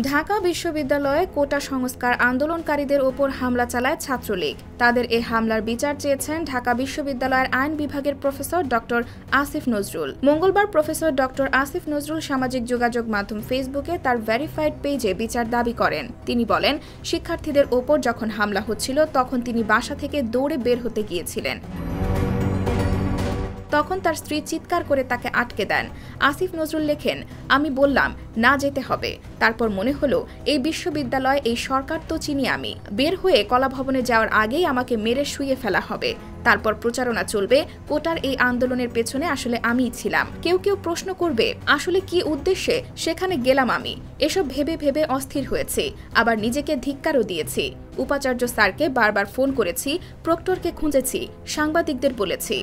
ঢাকা বিশ্ববিদ্যালয়ে কোটা সংস্কার আন্দোলনকারীদের ওপর হামলা চালায় ছাত্রলীগ। তাদের এই হামলার বিচার চেয়েছেন ঢাকা বিশ্ববিদ্যালয়ের আইন বিভাগের প্রফেসর ডক্টর আসিফ নজরুল। মঙ্গলবার প্রফেসর ডক্টর আসিফ নজরুল সামাজিক যোগাযোগ মাধ্যম ফেসবুকে তার ভেরিফাইড পেজে বিচার দাবি করেন। তিনি বলেন, শিক্ষার্থীদের ওপর যখন হামলা হচ্ছিল তখন তিনি বাসা থেকে দৌড়ে বের হতে গিয়েছিলেন। তখন তার স্ত্রী চিৎকার করে তাকে আটকে দেন। আসিফ নজরুল লেখেন, আমি বললাম না যেতে হবে। তারপর মনে হলো এই বিশ্ববিদ্যালয়, এই সরকার তো চিনি আমি। বের হয়ে কলাভবনে যাওয়ার আগেই আমাকে মেরে শুইয়ে ফেলা হবে। তারপর প্রচারণা চলবে, কোটার এই আন্দোলনের পেছনে আসলে আমিই ছিলাম। কেউ কেউ প্রশ্ন করবে আসলে কি উদ্দেশ্যে সেখানে গেলাম আমি। এসব ভেবে ভেবে অস্থির হয়েছি, আবার নিজেকে ধিক্কারও দিয়েছি। উপাচার্য স্যারকে বারবার ফোন করেছি, প্রক্টরকে খুঁজেছি, সাংবাদিকদের বলেছি।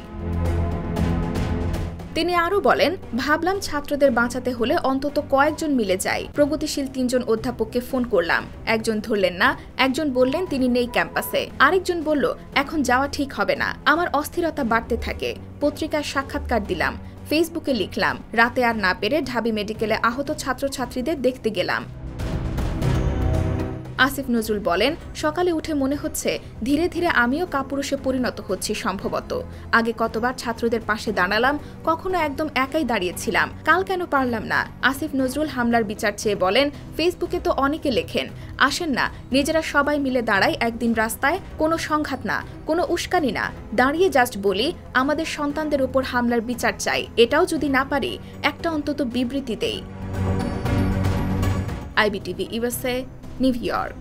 তিনি আরও বলেন, ভাবলাম ছাত্রদের বাঁচাতে হলে অন্তত কয়েকজন মিলে যায়। প্রগতিশীল ৩ জন অধ্যাপককে ফোন করলাম। একজন ধরলেন না, একজন বললেন তিনি নেই ক্যাম্পাসে, আরেকজন বলল এখন যাওয়া ঠিক হবে না। আমার অস্থিরতা বাড়তে থাকে। পত্রিকায় সাক্ষাৎকার দিলাম, ফেসবুকে লিখলাম। রাতে আর না পেরে ঢাবি মেডিকেলে আহত ছাত্রছাত্রীদের দেখতে গেলাম। আসিফ নজরুল বলেন, সকালে উঠে মনে হচ্ছে ধীরে ধীরে আমিও কাপুরুষে পরিণত হচ্ছি সম্ভবত। আগে কতবার ছাত্রদের পাশে দাঁড়ালাম, কখনো একদম একাই দাঁড়িয়েছিলাম। কাল কেন পারলাম না? আসিফ নজরুল হামলার বিচার চেয়ে বলেন, ফেসবুকে তো অনেকে লেখেন, আসেন না, নিজেরা সবাই মিলে দাঁড়াই একদিন রাস্তায়, কোনো সংঘাত না, কোনো উস্কানি না, দাঁড়িয়ে জাস্ট বলি আমাদের সন্তানদের উপর হামলার বিচার চাই। এটাও যদি না পারি, একটা অন্তত বিবৃতি দেই। IBTV USA, New York.